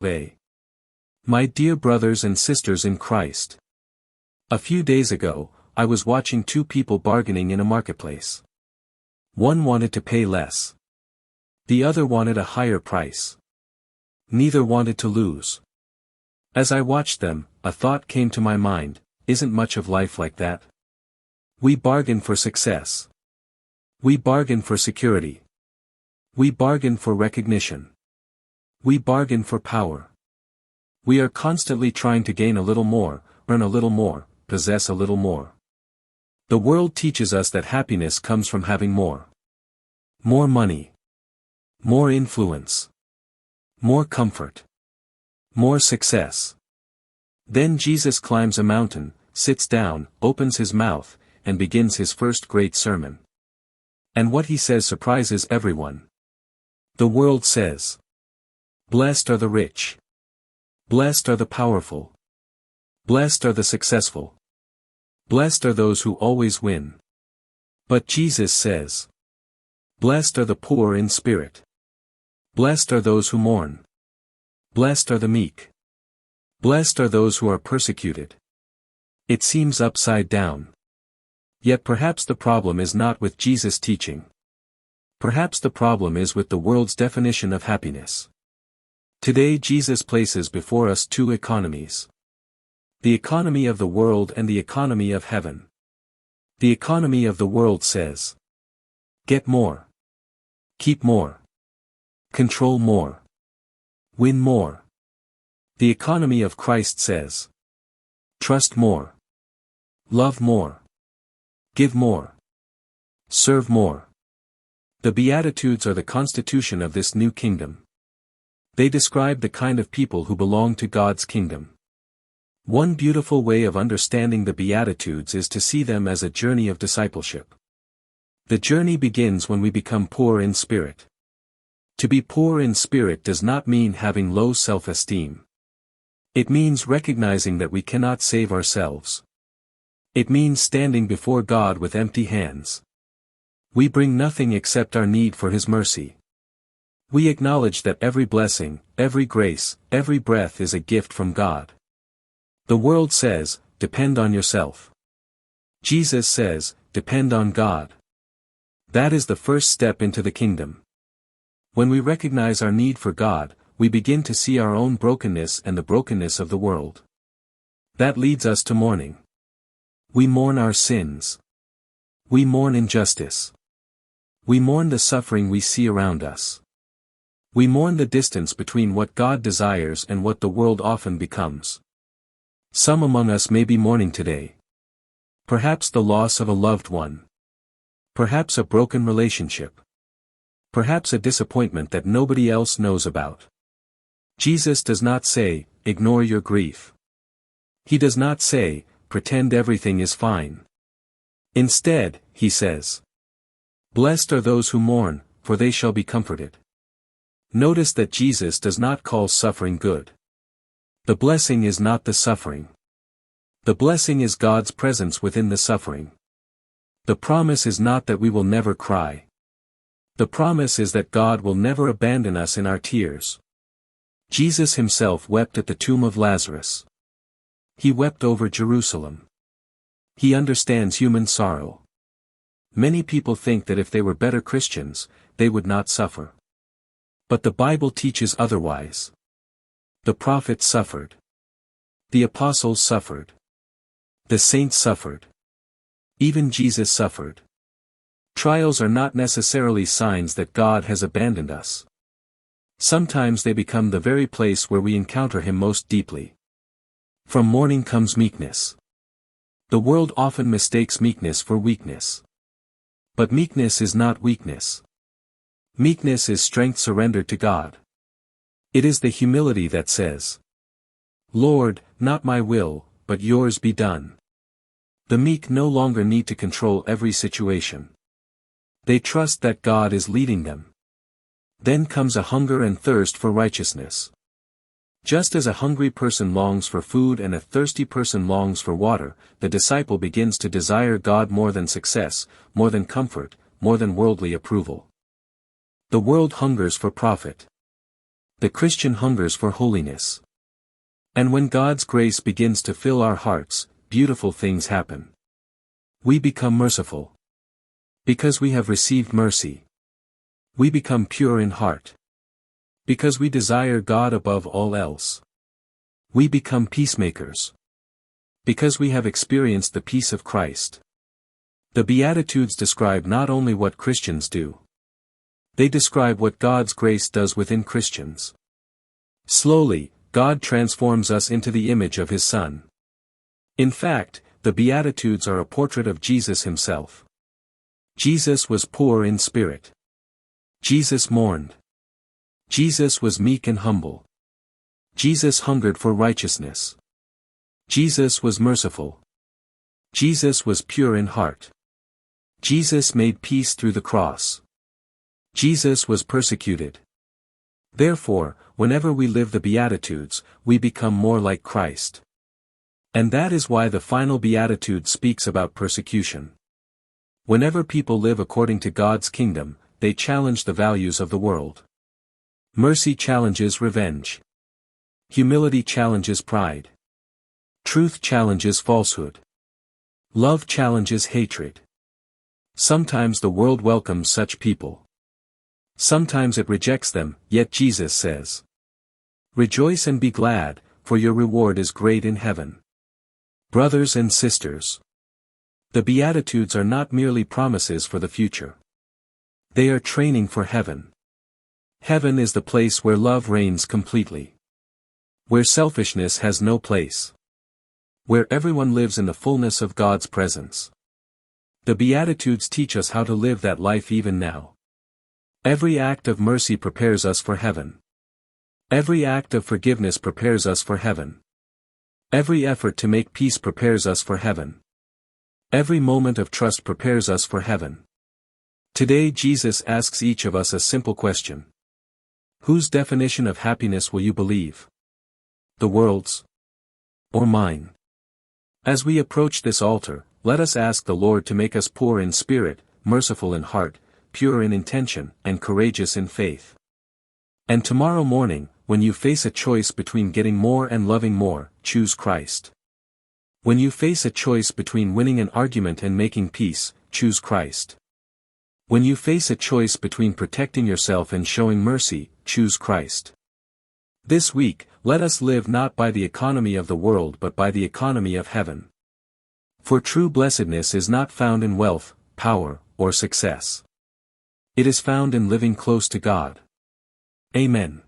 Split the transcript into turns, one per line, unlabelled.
My dear brothers and sisters in Christ. A few days ago, I was watching two people bargaining in a marketplace. One wanted to pay less. The other wanted a higher price. Neither wanted to lose. As I watched them, a thought came to my mind: isn't much of life like that? We bargain for success. We bargain for security. We bargain for recognition. We bargain for power. We are constantly trying to gain a little more, earn a little more, possess a little more. The world teaches us that happiness comes from having more. More money. More influence. More comfort. More success. Then Jesus climbs a mountain, sits down, opens his mouth, and begins his first great sermon. And what he says surprises everyone. The world says, "Blessed are the rich. Blessed are the powerful. Blessed are the successful. Blessed are those who always win." But Jesus says, "Blessed are the poor in spirit. Blessed are those who mourn. Blessed are the meek. Blessed are those who are persecuted." It seems upside down. Yet perhaps the problem is not with Jesus' teaching. Perhaps the problem is with the world's definition of happiness. Today Jesus places before us two economies. The economy of the world and the economy of heaven. The economy of the world says, get more. Keep more. Control more. Win more. The economy of Christ says, trust more. Love more. Give more. Serve more. The Beatitudes are the constitution of this new kingdom. They describe the kind of people who belong to God's kingdom. One beautiful way of understanding the Beatitudes is to see them as a journey of discipleship. The journey begins when we become poor in spirit. To be poor in spirit does not mean having low self-esteem. It means recognizing that we cannot save ourselves. It means standing before God with empty hands. We bring nothing except our need for His mercy. We acknowledge that every blessing, every grace, every breath is a gift from God. The world says, depend on yourself. Jesus says, depend on God. That is the first step into the kingdom. When we recognize our need for God, we begin to see our own brokenness and the brokenness of the world. That leads us to mourning. We mourn our sins. We mourn injustice. We mourn the suffering we see around us. We mourn the distance between what God desires and what the world often becomes. Some among us may be mourning today. Perhaps the loss of a loved one. Perhaps a broken relationship. Perhaps a disappointment that nobody else knows about. Jesus does not say, ignore your grief. He does not say, pretend everything is fine. Instead, he says, blessed are those who mourn, for they shall be comforted. Notice that Jesus does not call suffering good. The blessing is not the suffering. The blessing is God's presence within the suffering. The promise is not that we will never cry. The promise is that God will never abandon us in our tears. Jesus himself wept at the tomb of Lazarus. He wept over Jerusalem. He understands human sorrow. Many people think that if they were better Christians, they would not suffer. But the Bible teaches otherwise. The prophets suffered. The apostles suffered. The saints suffered. Even Jesus suffered. Trials are not necessarily signs that God has abandoned us. Sometimes they become the very place where we encounter Him most deeply. From mourning comes meekness. The world often mistakes meekness for weakness. But meekness is not weakness. Meekness is strength surrendered to God. It is the humility that says, Lord, not my will, but yours be done. The meek no longer need to control every situation. They trust that God is leading them. Then comes a hunger and thirst for righteousness. Just as a hungry person longs for food and a thirsty person longs for water, the disciple begins to desire God more than success, more than comfort, more than worldly approval. The world hungers for profit. The Christian hungers for holiness. And when God's grace begins to fill our hearts, beautiful things happen. We become merciful. Because we have received mercy. We become pure in heart. Because we desire God above all else. We become peacemakers. Because we have experienced the peace of Christ. The Beatitudes describe not only what Christians do. They describe what God's grace does within Christians. Slowly, God transforms us into the image of His Son. In fact, the Beatitudes are a portrait of Jesus Himself. Jesus was poor in spirit. Jesus mourned. Jesus was meek and humble. Jesus hungered for righteousness. Jesus was merciful. Jesus was pure in heart. Jesus made peace through the cross. Jesus was persecuted. Therefore, whenever we live the Beatitudes, we become more like Christ. And that is why the final Beatitude speaks about persecution. Whenever people live according to God's kingdom, they challenge the values of the world. Mercy challenges revenge. Humility challenges pride. Truth challenges falsehood. Love challenges hatred. Sometimes the world welcomes such people. Sometimes it rejects them, yet Jesus says, "Rejoice and be glad, for your reward is great in heaven." Brothers and sisters, the Beatitudes are not merely promises for the future. They are training for heaven. Heaven is the place where love reigns completely. Where selfishness has no place. Where everyone lives in the fullness of God's presence. The Beatitudes teach us how to live that life even now. Every act of mercy prepares us for heaven. Every act of forgiveness prepares us for heaven. Every effort to make peace prepares us for heaven. Every moment of trust prepares us for heaven. Today Jesus asks each of us a simple question. Whose definition of happiness will you believe? The world's? Or mine? As we approach this altar, let us ask the Lord to make us poor in spirit, merciful in heart, pure in intention, and courageous in faith. And tomorrow morning, when you face a choice between getting more and loving more, choose Christ. When you face a choice between winning an argument and making peace, choose Christ. When you face a choice between protecting yourself and showing mercy, choose Christ. This week, let us live not by the economy of the world but by the economy of heaven. For true blessedness is not found in wealth, power, or success. It is found in living close to God. Amen.